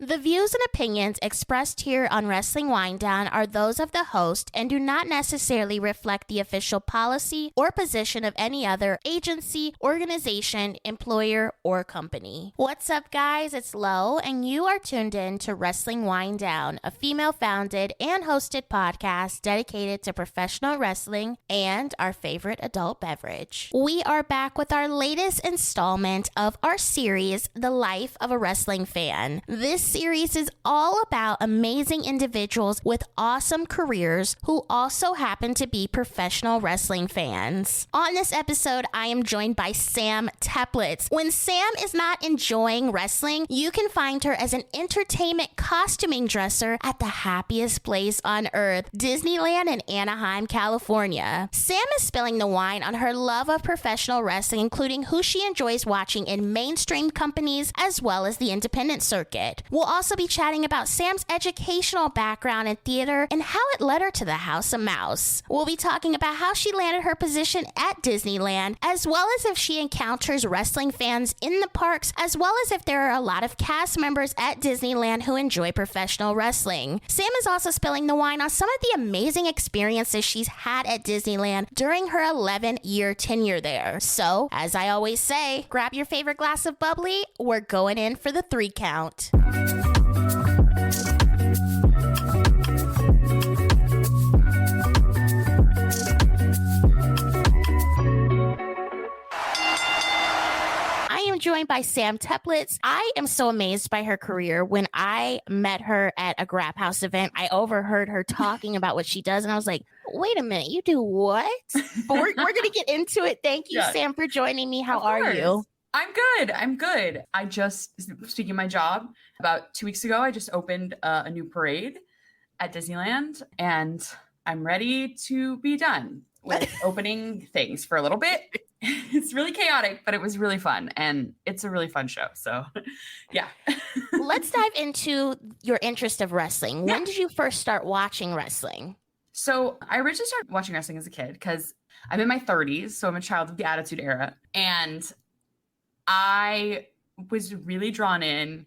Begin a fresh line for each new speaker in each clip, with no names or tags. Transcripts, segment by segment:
The views and opinions expressed here on Wrestling Winedown are those of the host and do not necessarily reflect the official policy or position of any other agency, organization, employer, or company. What's up, guys? It's Lo, and you are tuned in to Wrestling Winedown, a female-founded and hosted podcast dedicated to professional wrestling and our favorite adult beverage. We are back with our latest installment of our series, The Life of a Wrestling Fan. This series is all about amazing individuals with awesome careers who also happen to be professional wrestling fans. On this episode, I am joined by Sam Teplitz. When Sam is not enjoying wrestling, you can find her as an entertainment costuming dresser at the happiest place on earth, Disneyland in Anaheim, California. Sam is spilling the wine on her love of professional wrestling, including who she enjoys watching in mainstream companies as well as the independent circuit. We'll also be chatting about Sam's educational background in theater and how it led her to the House of Mouse. We'll be talking about how she landed her position at Disneyland, as well as if she encounters wrestling fans in the parks, as well as if there are a lot of cast members at Disneyland who enjoy professional wrestling. Sam is also spilling the wine on some of the amazing experiences she's had at Disneyland during her 11-year tenure there. So, as I always say, grab your favorite glass of bubbly. We're going in for the 3 count. Joined by Sam Teplitz. I am so amazed by her career. When I met her at a Grab House event, I overheard her talking about what she does, and I was like, wait a minute, you do what? But we're going to get into it. Thank you, Sam, for joining me. How are you?
I'm good. I just, speaking of my job, about 2 weeks ago, I just opened a new parade at Disneyland, and I'm ready to be done with opening things for a little bit. It's really chaotic, but it was really fun, and it's a really fun show. So, yeah.
Let's dive into your interest of wrestling. When did you first start watching wrestling?
So I originally started watching wrestling as a kid because I'm in my 30s, so I'm a child of the Attitude Era, and I was really drawn in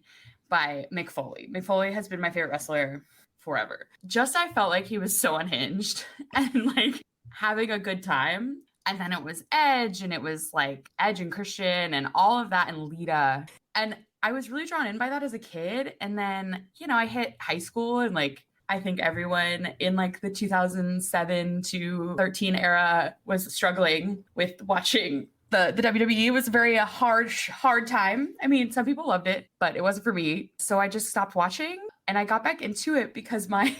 by Mick Foley. Mick Foley has been my favorite wrestler forever. I felt like he was so unhinged and like having a good time. And then it was Edge, and it was like Edge and Christian and all of that, and Lita. And I was really drawn in by that as a kid. And then, I hit high school, and like, I think everyone in like the 2007 to 13 era was struggling with watching the WWE. It was a very hard time. I mean, some people loved it, but it wasn't for me. So I just stopped watching, and I got back into it because my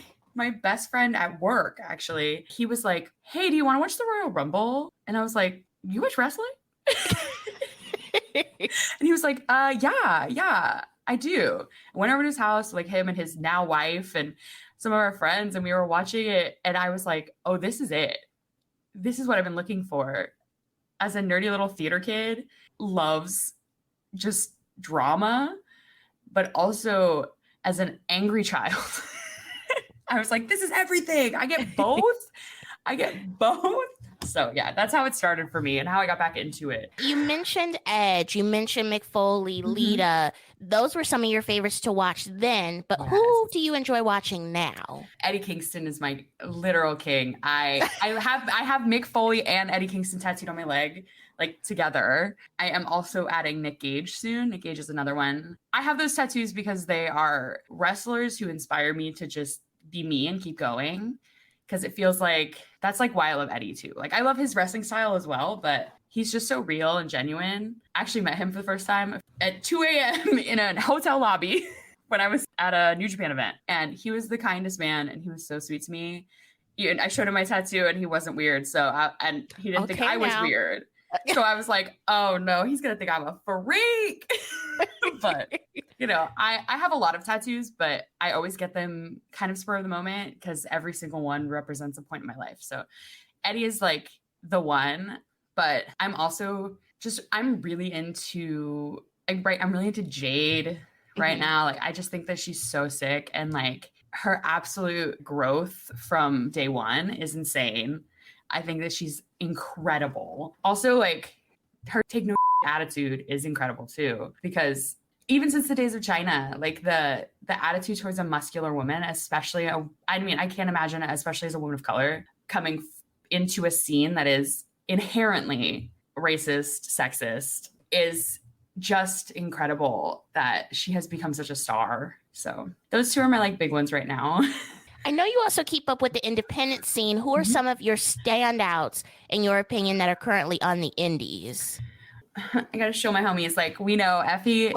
best friend at work, actually, he was like, hey, do you want to watch the Royal Rumble? And I was like, you watch wrestling? And he was like, yeah, I do. I went over to his house, like him and his now wife and some of our friends, and we were watching it. And I was like, oh, this is it. This is what I've been looking for. As a nerdy little theater kid, loves just drama, but also as an angry child. I was like, this is everything. I get both. So yeah, that's how it started for me and how I got back into it.
You mentioned Edge, you mentioned Mick Foley, Lita. Those were some of your favorites to watch then, but who do you enjoy watching now?
Eddie Kingston is my literal king. I have Mick Foley and Eddie Kingston tattooed on my leg, like together. I am also adding Nick Gage soon. Nick Gage is another one. I have those tattoos because they are wrestlers who inspire me to just be me and keep going, because it feels like that's like why I love Eddie too. Like, I love his wrestling style as well, but he's just so real and genuine. I actually met him for the first time at 2 a.m. in a hotel lobby when I was at a New Japan event, and he was the kindest man, and he was so sweet to me. And I showed him my tattoo, and he wasn't weird, and he didn't think I was weird. So I was like, oh no, he's gonna think I'm a freak. But I have a lot of tattoos, but I always get them kind of spur of the moment because every single one represents a point in my life. So Eddie is like the one, but I'm also I'm really into Jade right now. Like, I just think that she's so sick, and like her absolute growth from day one is insane. I think that she's incredible. Also, like, her take no attitude is incredible too, because even since the days of China, like the attitude towards a muscular woman, especially, I can't imagine it, especially as a woman of color, coming into a scene that is inherently racist, sexist, is just incredible that she has become such a star. So those two are my like big ones right now.
I know you also keep up with the independent scene. Who are some of your standouts, in your opinion, that are currently on the indies?
I got to show my homies, like, we know Effie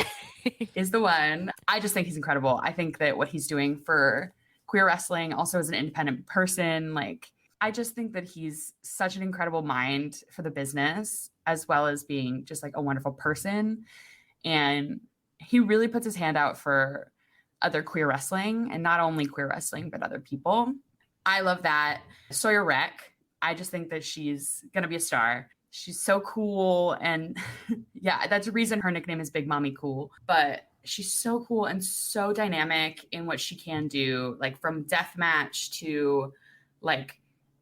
is the one. I just think he's incredible. I think that what he's doing for queer wrestling, also as an independent person, like, I just think that he's such an incredible mind for the business, as well as being just like a wonderful person. And he really puts his hand out for other queer wrestling, and not only queer wrestling, but other people. I love that. Sawyer Wreck, I just think that she's going to be a star. She's so cool. And yeah, that's the reason her nickname is Big Mommy Cool. But she's so cool and so dynamic in what she can do, like from deathmatch to like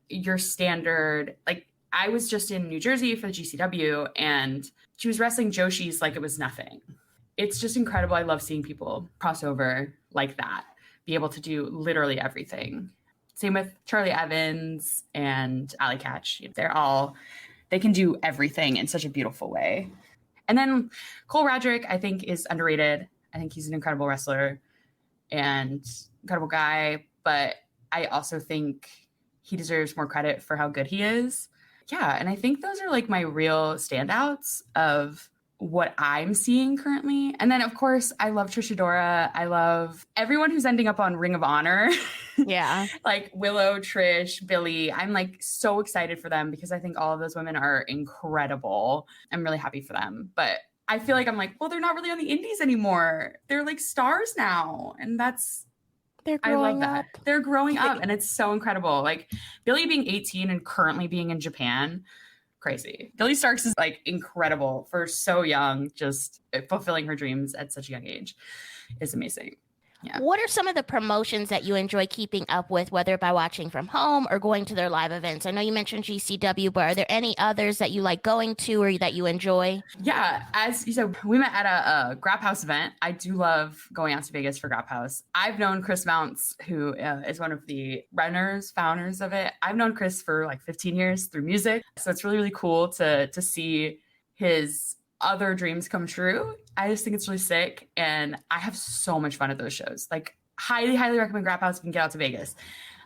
your standard. Like, I was just in New Jersey for the GCW, and she was wrestling Joshi's like it was nothing. It's just incredible. I love seeing people cross over like that, be able to do literally everything. Same with Charlie Evans and Ali Catch. They can do everything in such a beautiful way. And then Cole Radrick, I think, is underrated. I think he's an incredible wrestler and incredible guy, but I also think he deserves more credit for how good he is. Yeah, and I think those are like my real standouts of what I'm seeing currently. And then, of course, I love Trish Adora. I love everyone who's ending up on Ring of Honor.
Yeah.
Like Willow, Trish, Billy. I'm like so excited for them because I think all of those women are incredible. I'm really happy for them. But I feel like I'm like, well, they're not really on the indies anymore. They're like stars now. And
They're
I love
growing
that.
up.
They're growing up, and it's so incredible. Like Billy being 18 and currently being in Japan, crazy. Billy Starks is like incredible for so young, just fulfilling her dreams at such a young age is amazing. Yeah.
What are some of the promotions that you enjoy keeping up with, whether by watching from home or going to their live events? I know you mentioned GCW, but are there any others that you like going to or that you enjoy?
Yeah, as you said, we met at a Grap House event. I do love going out to Vegas for Grap House. I've known Chris Mounts, who is one of the founders of it. I've known Chris for like 15 years through music. So it's really, really cool to see his other dreams come true. I just think it's really sick, and I have so much fun at those shows. Like, highly, highly recommend Grap House if you can get out to Vegas.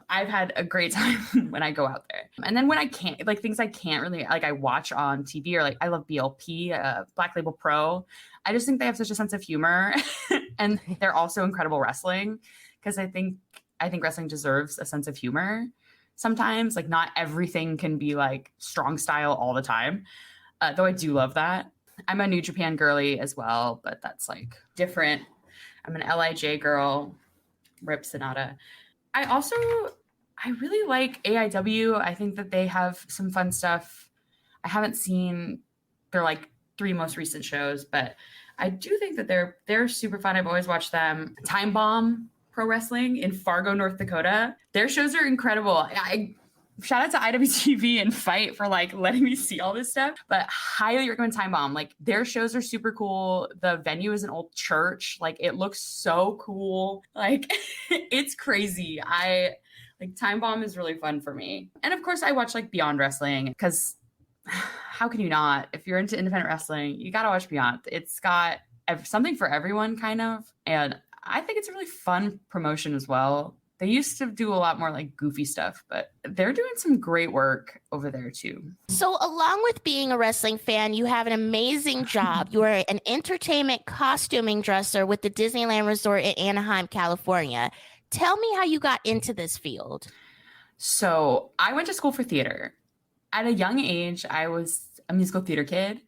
I've had a great time when I go out there. And then when I can't, like things I can't really, like I watch on TV, or like I love BLP, Black Label Pro. I just think they have such a sense of humor, and they're also incredible wrestling, because I think wrestling deserves a sense of humor sometimes. Like, not everything can be like strong style all the time, though I do love that. I'm a New Japan girly as well, but that's like different. I'm an LIJ girl, Rip Sonata. I really like AIW. I think that they have some fun stuff. I haven't seen their like 3 most recent shows, but I do think that they're super fun. I've always watched them. Time Bomb Pro Wrestling in Fargo, North Dakota. Their shows are incredible. Shout out to IWTV and Fight for like letting me see all this stuff, but highly recommend Time Bomb. Like, their shows are super cool. The venue is an old church. Like, it looks so cool. Like, it's crazy. Time Bomb is really fun for me. And of course I watch like Beyond Wrestling, because how can you not? If you're into independent wrestling, you got to watch Beyond. It's got something for everyone kind of. And I think it's a really fun promotion as well. They used to do a lot more like goofy stuff, but they're doing some great work over there too.
So along with being a wrestling fan, you have an amazing job. You are an entertainment costuming dresser with the Disneyland Resort in Anaheim, California. Tell me how you got into this field.
So I went to school for theater. At a young age, I was a musical theater kid.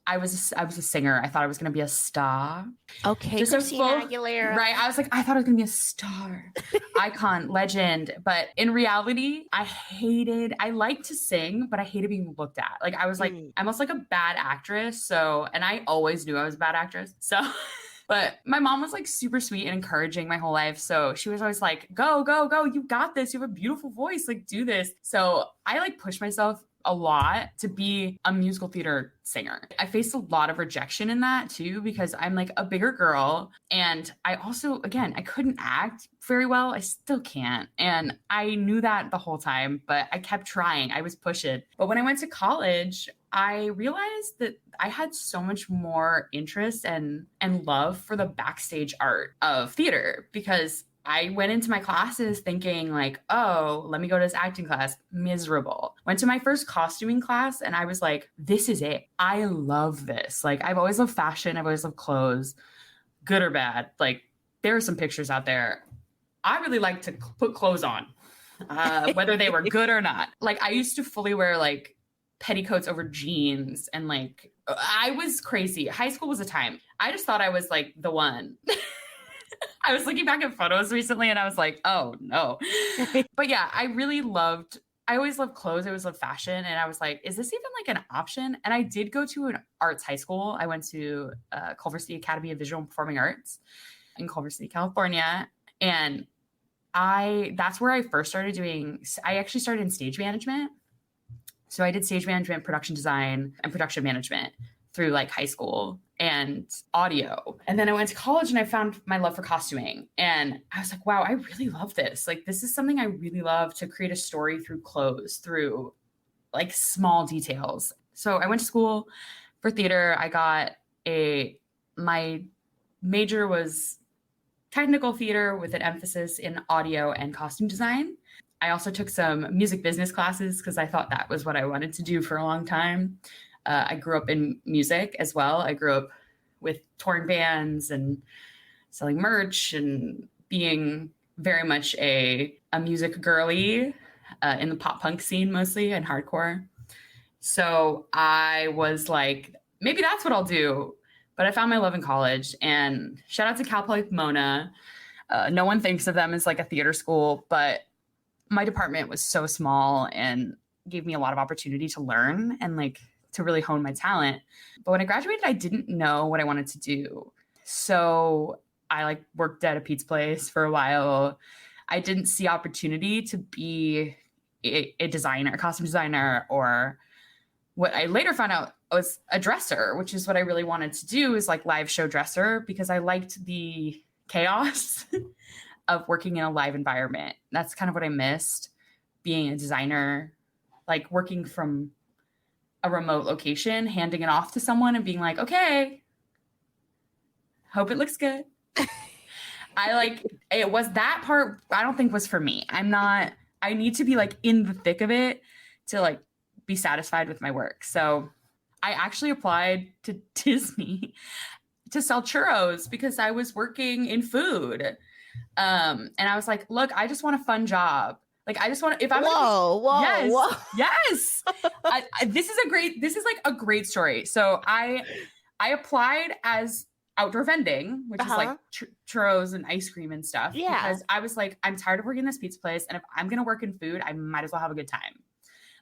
I was a singer. I thought I was going to be a star.
Okay,
just
Christina Aguilera.
Right. I was like, I thought I was going to be a star, icon, legend. But in reality, I like to sing, but I hated being looked at. Like, I was like, I'm almost like a bad actress. So, and I always knew I was a bad actress. So, but my mom was like super sweet and encouraging my whole life. So she was always like, go, go, go. You got this. You have a beautiful voice. Like, do this. So I like pushed myself a lot to be a musical theater singer. I faced a lot of rejection in that too, because I'm like a bigger girl. And I also, again, I couldn't act very well. I still can't. And I knew that the whole time, but I kept trying. I was pushing. But when I went to college, I realized that I had so much more interest and love for the backstage art of theater, because I went into my classes thinking like, oh, let me go to this acting class. Miserable. Went to my first costuming class and I was like, this is it. I love this. Like, I've always loved fashion. I've always loved clothes, good or bad. Like, there are some pictures out there. I really like to put clothes on, whether they were good or not. Like, I used to fully wear like petticoats over jeans, and like, I was crazy. High school was a time. I just thought I was like the one. I was looking back at photos recently and I was like, oh no. But yeah, I always loved clothes. I always loved fashion. And I was like, is this even like an option? And I did go to an arts high school. I went to Culver City Academy of Visual and Performing Arts in Culver City, California. And that's where I first started I actually started in stage management. So I did stage management, production design, and production management through like high school and audio. And then I went to college and I found my love for costuming. And I was like, wow, I really love this. Like, this is something I really love, to create a story through clothes, through like small details. So I went to school for theater. My major was technical theater with an emphasis in audio and costume design. I also took some music business classes because I thought that was what I wanted to do for a long time. I grew up in music as well. I grew up with touring bands and selling merch and being very much a music girly in the pop punk scene mostly, and hardcore. So I was like, maybe that's what I'll do. But I found my love in college, and shout out to Cal Poly Pomona. No one thinks of them as like a theater school, but my department was so small and gave me a lot of opportunity to learn and like to really hone my talent. But when I graduated, I didn't know what I wanted to do. So I like worked at a pizza place for a while. I didn't see opportunity to be a designer, a costume designer, or what I later found out was a dresser, which is what I really wanted to do, is like live show dresser, because I liked the chaos of working in a live environment. That's kind of what I missed, being a designer, like working from a remote location, handing it off to someone and being like, okay, hope it looks good. It was that part I don't think was for me. I need to be like in the thick of it to like be satisfied with my work. So I actually applied to Disney to sell churros because I was working in food. And I was like, look, I just want a fun job. Like, I just want to, if I'm yes. This is like a great story. So I applied as outdoor vending, which is like churros and ice cream and stuff.
Yeah.
Because I was like, I'm tired of working in this pizza place. And if I'm going to work in food, I might as well have a good time.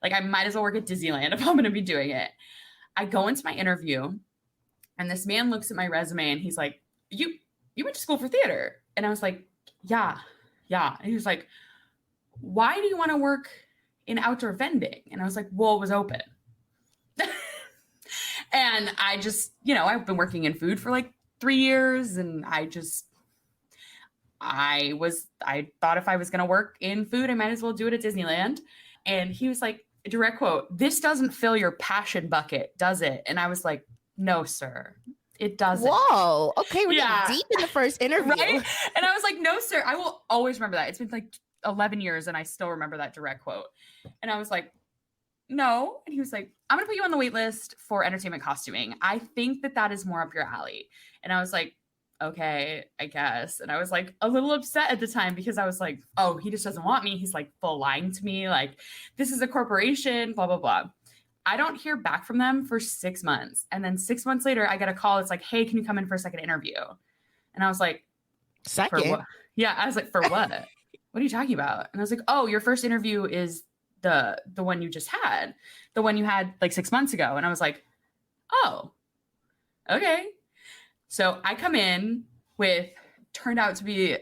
Like, I might as well work at Disneyland if I'm going to be doing it. I go into my interview and this man looks at my resume and he's like, you went to school for theater. And I was like, yeah. And he was like, why do you want to work in outdoor vending? And I was like, well, it was open. And I just, I've been working in food for like 3 years. And I thought if I was going to work in food, I might as well do it at Disneyland. And he was like, direct quote, "This doesn't fill your passion bucket, does it?" And I was like, no, sir, it doesn't.
Whoa. Okay. We're getting deep in the first interview.
Right? And I was like, no, sir, I will always remember that. It's been like 11 years and I still remember that direct quote. And I was like, no. And he was like, I'm going to put you on the wait list for entertainment costuming. I think that is more up your alley. And I was like, okay, I guess. And I was like a little upset at the time because I was like, oh, he just doesn't want me. He's like full lying to me. Like, this is a corporation, blah, blah, blah. I don't hear back from them for 6 months. And then 6 months later, I get a call. It's like, hey, can you come in for a second interview? And I was like,
second?
For what? Yeah. I was like, for what? What are you talking about? And I was like, oh, your first interview is the one you just had, the one you had like 6 months ago. And I was like, oh, okay. So I come in with, turned out to be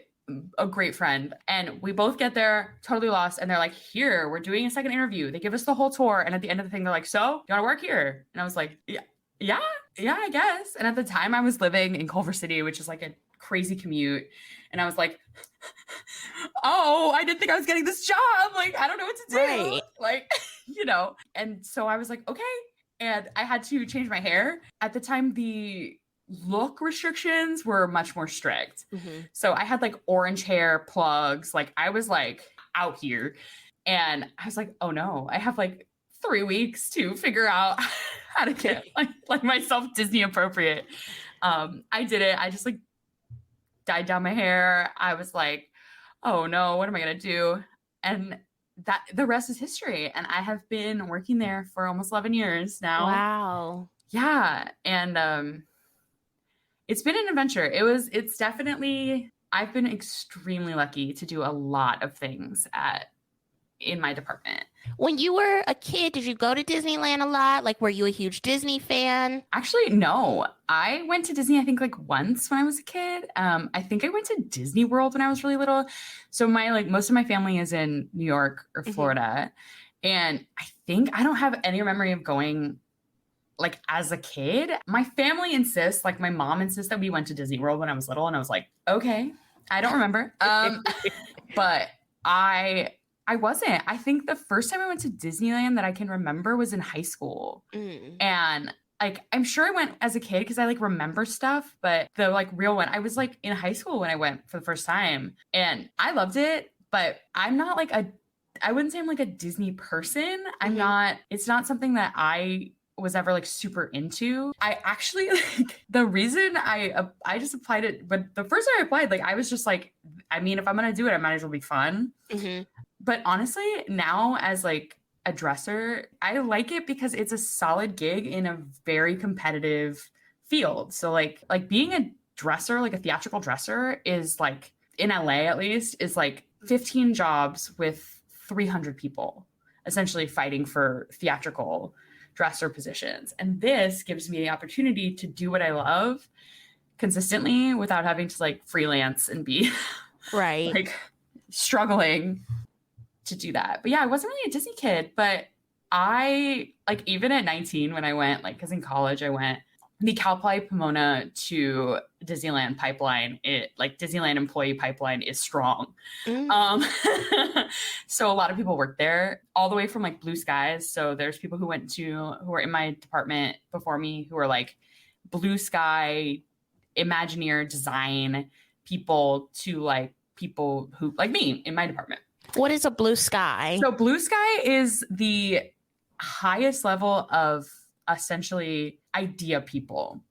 a great friend. And we both get there totally lost. And they're like, here, we're doing a second interview. They give us the whole tour. And at the end of the thing, they're like, so you want to work here? And I was like, yeah, I guess. And at the time I was living in Culver City, which is like a crazy commute. And I was like, oh, I didn't think I was getting this job. Like, I don't know what to do.
Right.
Like, and so I was like, okay. And I had to change my hair. At the time, the look restrictions were much more strict.
Mm-hmm.
So I had like orange hair, plugs. Like I was like out here. And I was like, oh no, I have like 3 weeks to figure out how to get like myself Disney appropriate. I did it. I just like dyed down my hair. I was like, oh no, what am I going to do? And that the rest is history. And I have been working there for almost 11 years now.
Wow.
Yeah. And it's been an adventure. It's definitely, I've been extremely lucky to do a lot of things in my department.
When you were a kid, did you go to Disneyland a lot? Like, were you a huge Disney fan?
Actually, no. I went to Disney, I think, like once when I was a kid. I think I went to Disney World when I was really little. So most of my family is in New York or Florida. And I don't have any memory of going like as a kid. My family insists, like my mom insists that we went to Disney World when I was little. And I was like, okay, I don't remember. But I wasn't. I think the first time I went to Disneyland that I can remember was in high school. And like, I'm sure I went as a kid because I like remember stuff, but the like real one, I was like in high school when I went for the first time and I loved it, but I'm not like I wouldn't say I'm like a Disney person. I'm not, it's not something that I was ever like super into. I actually like the reason I just applied it, but the first time I applied, like I was just like, I mean, if I'm going to do it, I might as well be fun. But honestly, now as like a dresser, I like it because it's a solid gig in a very competitive field. So like being a dresser, like a theatrical dresser is like in LA at least is like 15 jobs with 300 people essentially fighting for theatrical dresser positions. And this gives me the opportunity to do what I love consistently without having to like freelance and be
right.
like struggling to do that. But yeah, I wasn't really a Disney kid, but I like even at 19 when I went, like, cause in college I went, the Cal Poly Pomona to Disneyland pipeline, Disneyland employee pipeline is strong. So a lot of people work there all the way from like Blue Skies. So there's people who were in my department before me who are like Blue Sky, Imagineer design people to like people who like me in my department.
What is a Blue Sky?
So Blue Sky is the highest level of essentially idea people.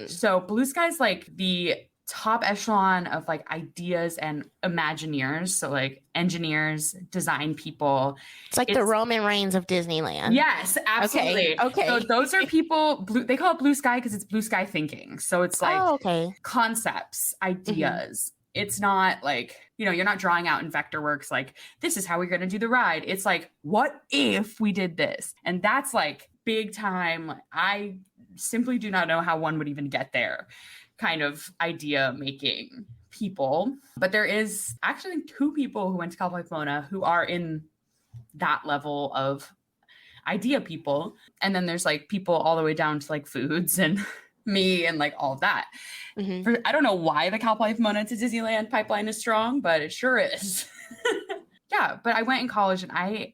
So Blue Sky is like the top echelon of like ideas and Imagineers. So like engineers, design people.
It's like the Roman Reigns of Disneyland.
Yes, absolutely.
Okay.
So those are people, they call it Blue Sky because it's blue sky thinking. So it's like concepts, ideas. It's not like, you're not drawing out in Vectorworks like, this is how we're going to do the ride. It's like, what if we did this? And that's like big time. I simply do not know how one would even get there kind of idea making people. But there is actually 2 people who went to Cal Poly Pomona who are in that level of idea people. And then there's like people all the way down to like foods and me and like all of that. I don't know why the Cal Poly Pomona to Disneyland pipeline is strong, but it sure is. Yeah, but I went in college and I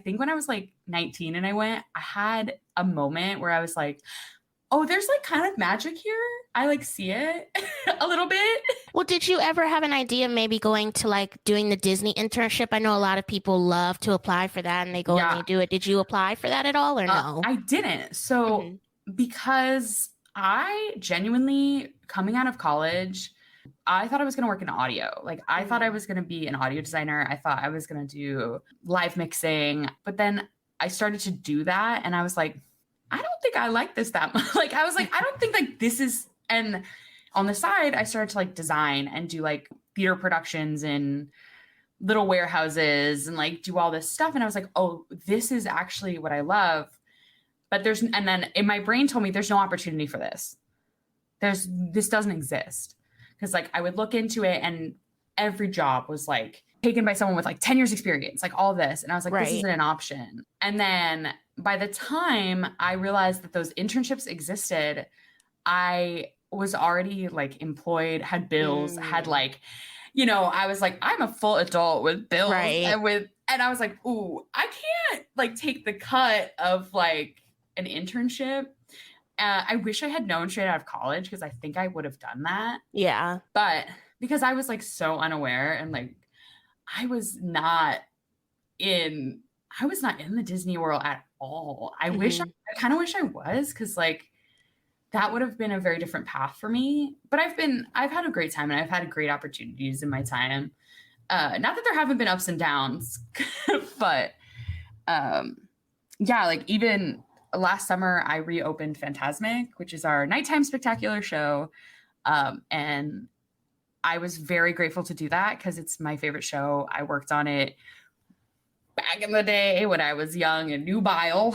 think when I was like 19 and I had a moment where I was like, oh, there's like kind of magic here. I like see it a little bit.
Well, did you ever have an idea maybe going to like doing the Disney internship? I know a lot of people love to apply for that and they go and they do it. Did you apply for that at all or no?
I didn't. So because I genuinely, coming out of college, I thought I was going to work in audio. Like I thought I was going to be an audio designer. I thought I was going to do live mixing. But then I started to do that and I was like, I don't think I like this that much. Like I was like, I don't think like this is. And on the side, I started to like design and do like theater productions in little warehouses and like do all this stuff. And I was like, oh, this is actually what I love. But and then in my brain told me there's no opportunity for this. This doesn't exist. Because like I would look into it and every job was like taken by someone with like 10 years experience, like all this. And I was like, this isn't an option. And then by the time I realized that those internships existed, I was already like employed, had bills, had like, you know, I was like, I'm a full adult with bills and I was like, ooh, I can't like take the cut of like an internship. I wish I had known straight out of college because I think I would have done that.
Yeah.
But because I was like so unaware and like I was not in the Disney World at all. I kind of wish I was, because like that would have been a very different path for me. But I've had a great time and I've had great opportunities in my time. Not that there haven't been ups and downs, but yeah, like even last summer I reopened Fantasmic, which is our nighttime spectacular show. And I was very grateful to do that because it's my favorite show. I worked on it back in the day when I was young and nubile.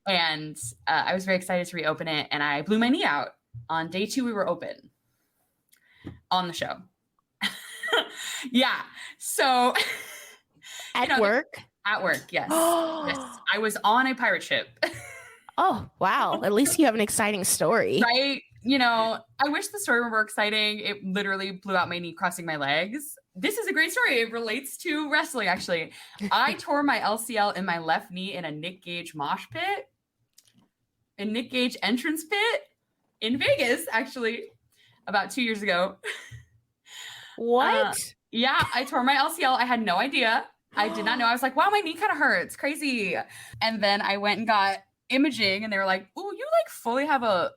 And I was very excited to reopen it. And I blew my knee out on day 2. We were open on the show. Yeah. So
at work?
At work, yes. Yes. I was on a pirate ship.
Oh, wow. At least you have an exciting story.
Right? You know, I wish the story were more exciting. It literally blew out my knee crossing my legs. This is a great story. It relates to wrestling, actually. I tore my LCL in my left knee in a Nick Gage mosh pit, a Nick Gage entrance pit in Vegas, actually, about 2 years ago.
What?
Yeah, I tore my LCL. I had no idea. I did not know. I was like, wow, my knee kind of hurts. Crazy. And then I went and got imaging and they were like, oh, you like fully have a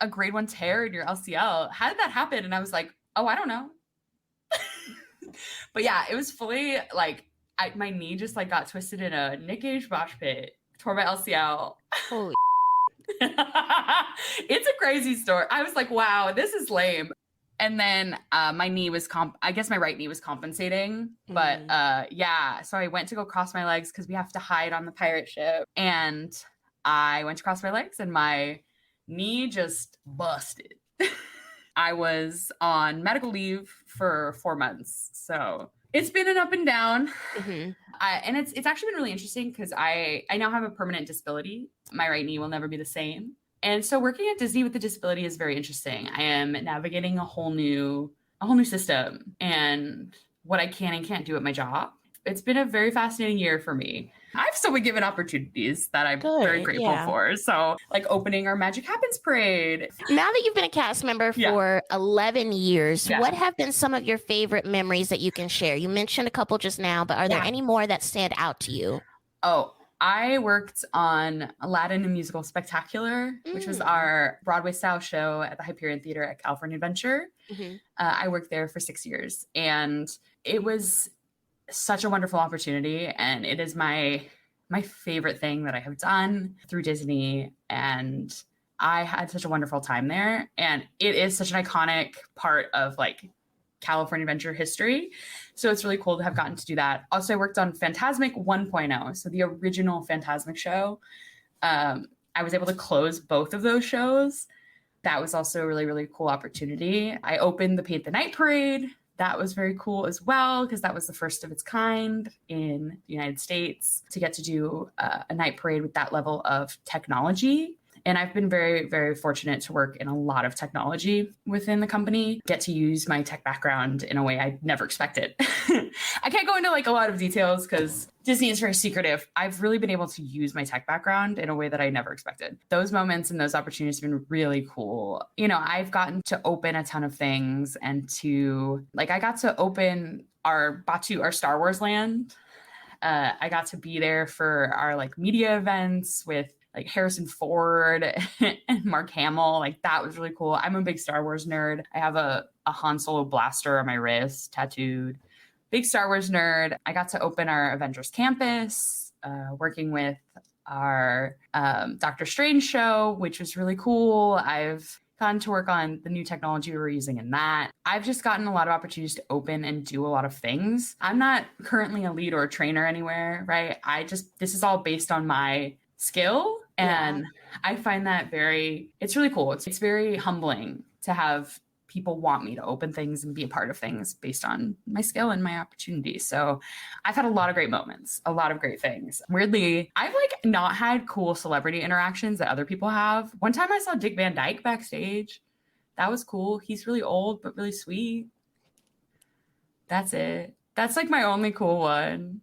grade 1 tear in your LCL. How did that happen? And I was like, oh, I don't know. But yeah, it was fully like my knee just like got twisted in a Nick Gage mosh pit, tore my LCL.
Holy
It's a crazy story. I was like, wow, this is lame. And then my knee was I guess my right knee was compensating. But yeah, so I went to go cross my legs because we have to hide on the pirate ship. And I went to cross my legs and my knee just busted. I was on medical leave for 4 months. So it's been an up and down. And it's actually been really interesting because I now have a permanent disability. My right knee will never be the same. And so working at Disney with a disability is very interesting. I am navigating a whole new system and what I can and can't do at my job. It's been a very fascinating year for me. I've still been given opportunities that I'm very grateful for. So like opening our Magic Happens parade.
Now that you've been a cast member for 11 years, what have been some of your favorite memories that you can share? You mentioned a couple just now, but are there any more that stand out to you?
Oh, I worked on Aladdin and Musical Spectacular, which was our Broadway style show at the Hyperion Theater at California Adventure. I worked there for 6 years and it was such a wonderful opportunity. And it is my favorite thing that I have done through Disney. And I had such a wonderful time there. And it is such an iconic part of like California Adventure history. So it's really cool to have gotten to do that. Also, I worked on Fantasmic 1.0. So the original Fantasmic show. I was able to close both of those shows. That was also a really, really cool opportunity. I opened the Paint the Night Parade. That was very cool as well, because that was the first of its kind in the United States to get to do a night parade with that level of technology. And I've been very, very fortunate to work in a lot of technology within the company, get to use my tech background in a way I never expected. I can't go into like a lot of details because Disney is very secretive. I've really been able to use my tech background in a way that I never expected. Those moments and those opportunities have been really cool. You know, I've gotten to open a ton of things and to like, I got to open our Batu, our Star Wars land. I got to be there for our like media events with like Harrison Ford and Mark Hamill. Like that was really cool. I'm a big Star Wars nerd. I have a Han Solo blaster on my wrist tattooed. Big Star Wars nerd. I got to open our Avengers campus, working with our Doctor Strange show, which was really cool. I've gotten to work on the new technology we were using in that. I've just gotten a lot of opportunities to open and do a lot of things. I'm not currently a lead or a trainer anywhere, right? This is all based on my skill. And I find that it's really cool. It's very humbling to have people want me to open things and be a part of things based on my skill and my opportunity. So I've had a lot of great moments, a lot of great things. Weirdly, I've like not had cool celebrity interactions that other people have. One time I saw Dick Van Dyke backstage. That was cool. He's really old, but really sweet. That's it. That's like my only cool one.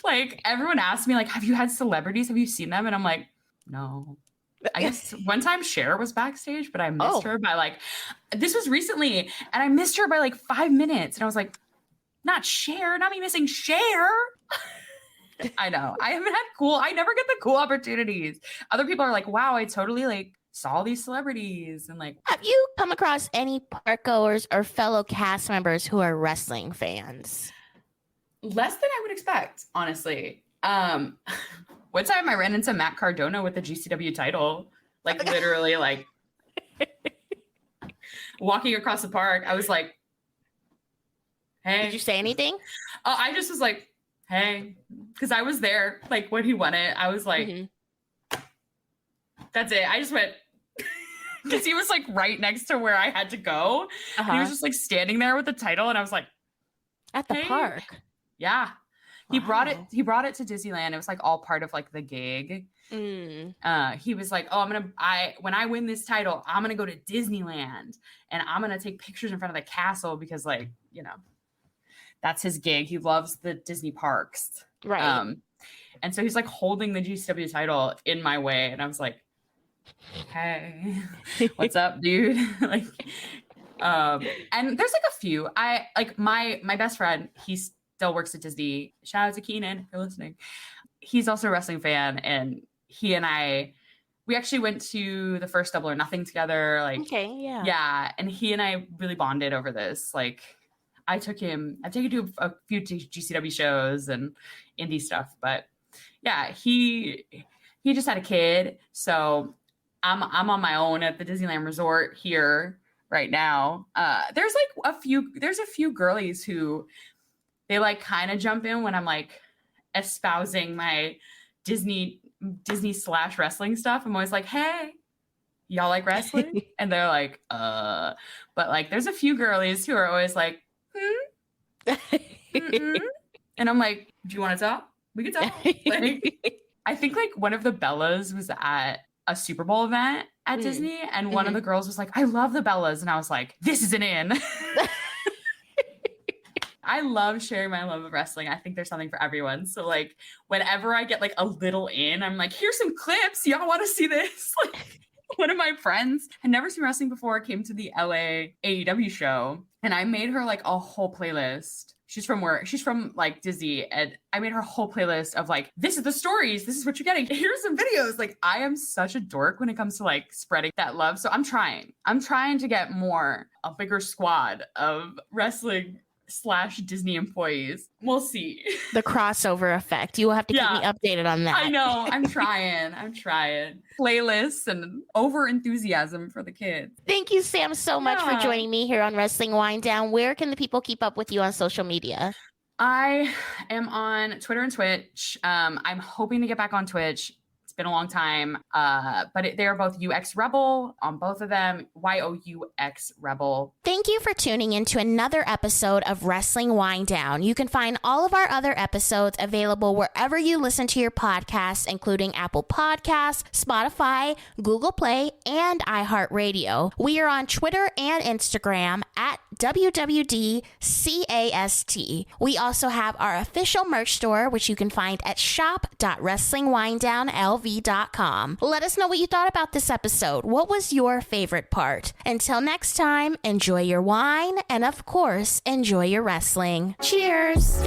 Like everyone asks me like, have you had celebrities? Have you seen them? And I'm like, no. I guess one time Cher was backstage, but I missed her by like, this was recently, and I missed her by like 5 minutes. And I was like, not Cher, not me missing Cher. I know. I never get the cool opportunities. Other people are like, wow, I totally like saw these celebrities. And like,
have you come across any parkgoers or fellow cast members who are wrestling fans?
Less than I would expect, honestly. One time I ran into Matt Cardona with the GCW title, like literally like walking across the park. I was like, hey.
Did you say anything?
I just was like, hey, because I was there like when he won it. I was like, that's it. I just went, because he was like right next to where I had to go. And he was just like standing there with the title. And I was like,
at the park.
Yeah. He brought it to Disneyland. It was like all part of like the gig. He was like, oh, when I win this title, I'm going to go to Disneyland and I'm going to take pictures in front of the castle because like, you know, that's his gig. He loves the Disney parks.
Right.
And so he's like holding the GCW title in my way. And I was like, hey, what's up, dude? Like, and there's like a few, my best friend, he's still works at Disney. Shout out to Keenan if you're listening. He's also a wrestling fan, and he and we actually went to the first Double or Nothing together. Like,
okay, yeah.
Yeah, and he and I really bonded over this. Like, I've taken him to a few GCW shows and indie stuff, but yeah, he just had a kid, so I'm on my own at the Disneyland Resort here right now. There's a few girlies who they like kind of jump in when I'm like espousing my Disney / wrestling stuff. I'm always like, hey, y'all like wrestling? And they're like, but like there's a few girlies who are always like, and I'm like, do you want to talk? We can talk. Like, I think like one of the Bellas was at a Super Bowl event at Disney, and one of the girls was like, I love the Bellas. And I was like, this is an in. I love sharing my love of wrestling. I think there's something for everyone. So like whenever I get like a little in, I'm like, here's some clips. Y'all want to see this? Like one of my friends had never seen wrestling before, came to the LA AEW show, and I made her like a whole playlist. She's from like Disney, and I made her a whole playlist of like, this is the stories, this is what you're getting, here's some videos. Like I am such a dork when it comes to like spreading that love. So I'm trying to get a bigger squad of wrestling / Disney employees. We'll see.
The crossover effect. You will have to keep me updated on that.
I know. I'm trying. Playlists and over enthusiasm for the kids.
Thank you, Sam, so much for joining me here on Wrestling Winedown. Where can the people keep up with you on social media?
I am on Twitter and Twitch. I'm hoping to get back on Twitch. Been a long time, but they're both UX Rebel on both of them. YOUX Rebel.
Thank you for tuning in to another episode of Wrestling Winedown. You can find all of our other episodes available wherever you listen to your podcasts, including Apple Podcasts, Spotify, Google Play, and iHeartRadio. We are on Twitter and Instagram at WWDCAST. We also have our official merch store, which you can find at shop.wrestlingwinedownlv.com. Let us know what you thought about this episode. What was your favorite part? Until next time, enjoy your wine and, of course, enjoy your wrestling. Cheers!